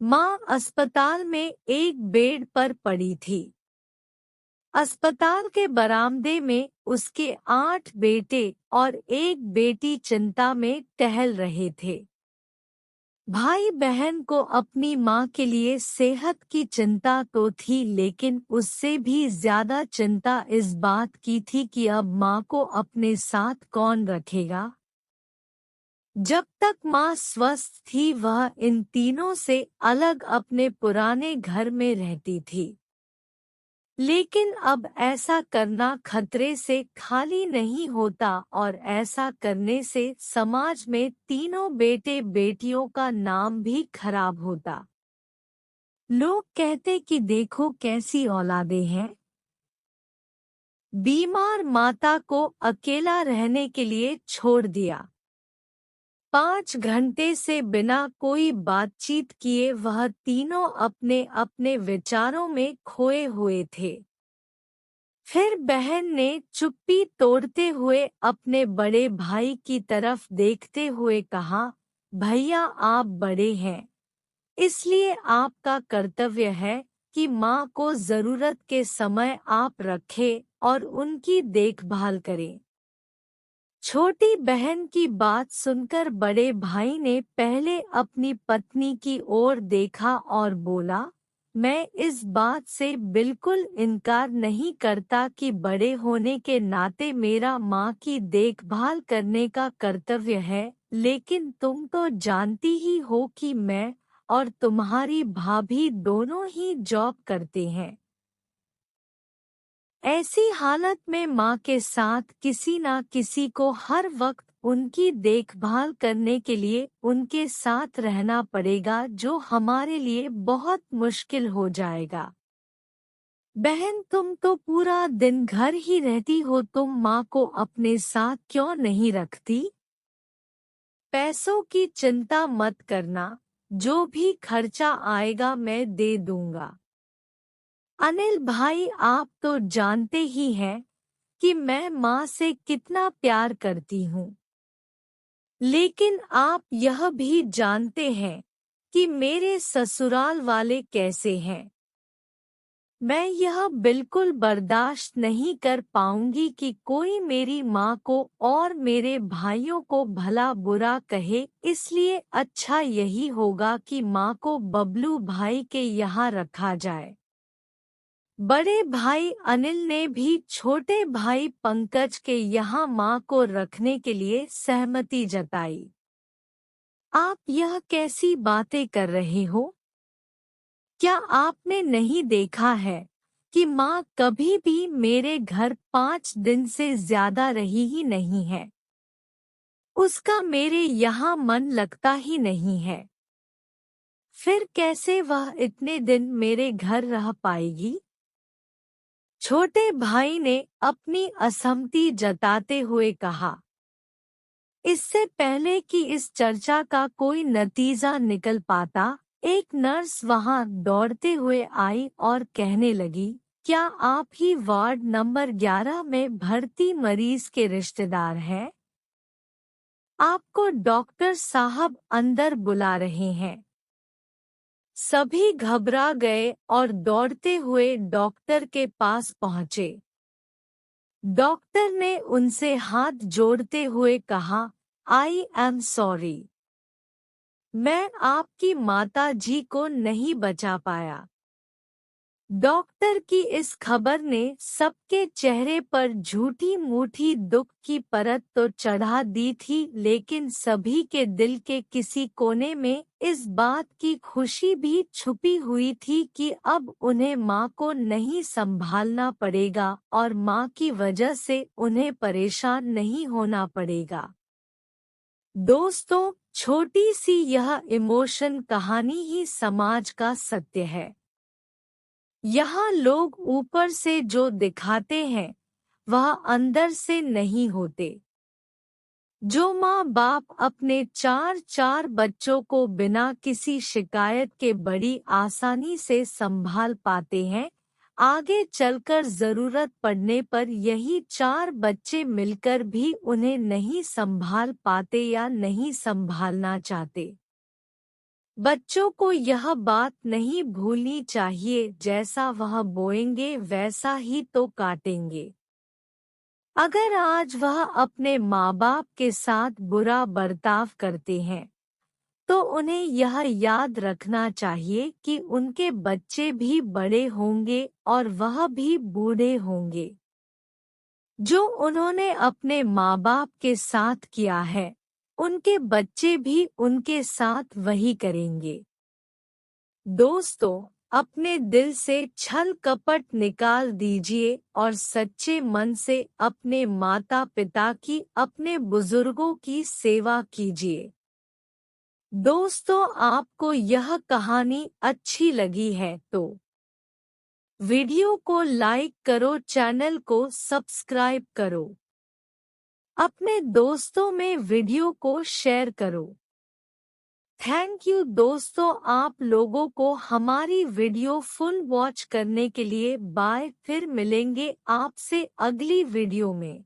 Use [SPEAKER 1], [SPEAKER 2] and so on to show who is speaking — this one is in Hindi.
[SPEAKER 1] माँ अस्पताल में एक बेड पर पड़ी थी। अस्पताल के बरामदे में उसके 8 बेटे और एक बेटी चिंता में टहल रहे थे। भाई बहन को अपनी माँ के लिए सेहत की चिंता तो थी, लेकिन उससे भी ज्यादा चिंता इस बात की थी कि अब माँ को अपने साथ कौन रखेगा। जब तक माँ स्वस्थ थी वह इन तीनों से अलग अपने पुराने घर में रहती थी, लेकिन अब ऐसा करना खतरे से खाली नहीं होता और ऐसा करने से समाज में तीनों बेटे बेटियों का नाम भी खराब होता। लोग कहते कि देखो कैसी औलादें हैं। बीमार माता को अकेला रहने के लिए छोड़ दिया। 5 घंटे से बिना कोई बातचीत किए वह तीनों अपने अपने विचारों में खोए हुए थे। फिर बहन ने चुप्पी तोड़ते हुए अपने बड़े भाई की तरफ देखते हुए कहा, भैया आप बड़े हैं, इसलिए आपका कर्तव्य है कि माँ को जरूरत के समय आप रखें और उनकी देखभाल करें। छोटी बहन की बात सुनकर बड़े भाई ने पहले अपनी पत्नी की ओर देखा और बोला, मैं इस बात से बिल्कुल इनकार नहीं करता कि बड़े होने के नाते मेरा माँ की देखभाल करने का कर्तव्य है, लेकिन तुम तो जानती ही हो कि मैं और तुम्हारी भाभी दोनों ही जॉब करते हैं। ऐसी हालत में माँ के साथ किसी न किसी को हर वक्त उनकी देखभाल करने के लिए उनके साथ रहना पड़ेगा, जो हमारे लिए बहुत मुश्किल हो जाएगा। बहन तुम तो पूरा दिन घर ही रहती हो, तुम माँ को अपने साथ क्यों नहीं रखती? पैसों की चिंता मत करना, जो भी खर्चा आएगा मैं दे दूंगा। अनिल भाई आप तो जानते ही हैं कि मैं माँ से कितना प्यार करती हूँ, लेकिन आप यह भी जानते हैं कि मेरे ससुराल वाले कैसे हैं। मैं यह बिल्कुल बर्दाश्त नहीं कर पाऊंगी कि कोई मेरी माँ को और मेरे भाइयों को भला बुरा कहे, इसलिए अच्छा यही होगा कि माँ को बबलू भाई के यहाँ रखा जाए। बड़े भाई अनिल ने भी छोटे भाई पंकज के यहाँ माँ को रखने के लिए सहमति जताई। आप यह कैसी बातें कर रहे हो? क्या आपने नहीं देखा है कि माँ कभी भी मेरे घर 5 दिन से ज्यादा रही ही नहीं है? उसका मेरे यहाँ मन लगता ही नहीं है। फिर कैसे वह इतने दिन मेरे घर रह पाएगी? छोटे भाई ने अपनी असहमति जताते हुए कहा। इससे पहले कि इस चर्चा का कोई नतीजा निकल पाता, एक नर्स वहां दौड़ते हुए आई और कहने लगी, क्या आप ही वार्ड नंबर 11 में भर्ती मरीज के रिश्तेदार हैं? आपको डॉक्टर साहब अंदर बुला रहे हैं। सभी घबरा गए और दौड़ते हुए डॉक्टर के पास पहुंचे। डॉक्टर ने उनसे हाथ जोड़ते हुए कहा, आई एम सॉरी, मैं आपकी माता जी को नहीं बचा पाया। डॉक्टर की इस खबर ने सबके चेहरे पर झूठी मूठी दुख की परत तो चढ़ा दी थी, लेकिन सभी के दिल के किसी कोने में इस बात की खुशी भी छुपी हुई थी कि अब उन्हें माँ को नहीं संभालना पड़ेगा और माँ की वजह से उन्हें परेशान नहीं होना पड़ेगा। दोस्तों, छोटी सी यह इमोशन कहानी ही समाज का सत्य है। यहाँ लोग ऊपर से जो दिखाते हैं वह अंदर से नहीं होते। जो माँ बाप अपने 4 बच्चों को बिना किसी शिकायत के बड़ी आसानी से संभाल पाते हैं, आगे चलकर जरूरत पड़ने पर यही 4 बच्चे मिलकर भी उन्हें नहीं संभाल पाते या नहीं संभालना चाहते। बच्चों को यह बात नहीं भूलनी चाहिए, जैसा वह बोएंगे वैसा ही तो काटेंगे। अगर आज वह अपने माँ बाप के साथ बुरा बर्ताव करते हैं, तो उन्हें यह याद रखना चाहिए कि उनके बच्चे भी बड़े होंगे और वह भी बूढ़े होंगे। जो उन्होंने अपने माँ बाप के साथ किया है, उनके बच्चे भी उनके साथ वही करेंगे। दोस्तों, अपने दिल से छल कपट निकाल दीजिए और सच्चे मन से अपने माता पिता की, अपने बुजुर्गों की सेवा कीजिए। दोस्तों, आपको यह कहानी अच्छी लगी है तो वीडियो को लाइक करो, चैनल को सब्सक्राइब करो, अपने दोस्तों में वीडियो को शेयर करो। थैंक यू दोस्तों, आप लोगों को हमारी वीडियो फुल वॉच करने के लिए। बाय, फिर मिलेंगे आपसे अगली वीडियो में।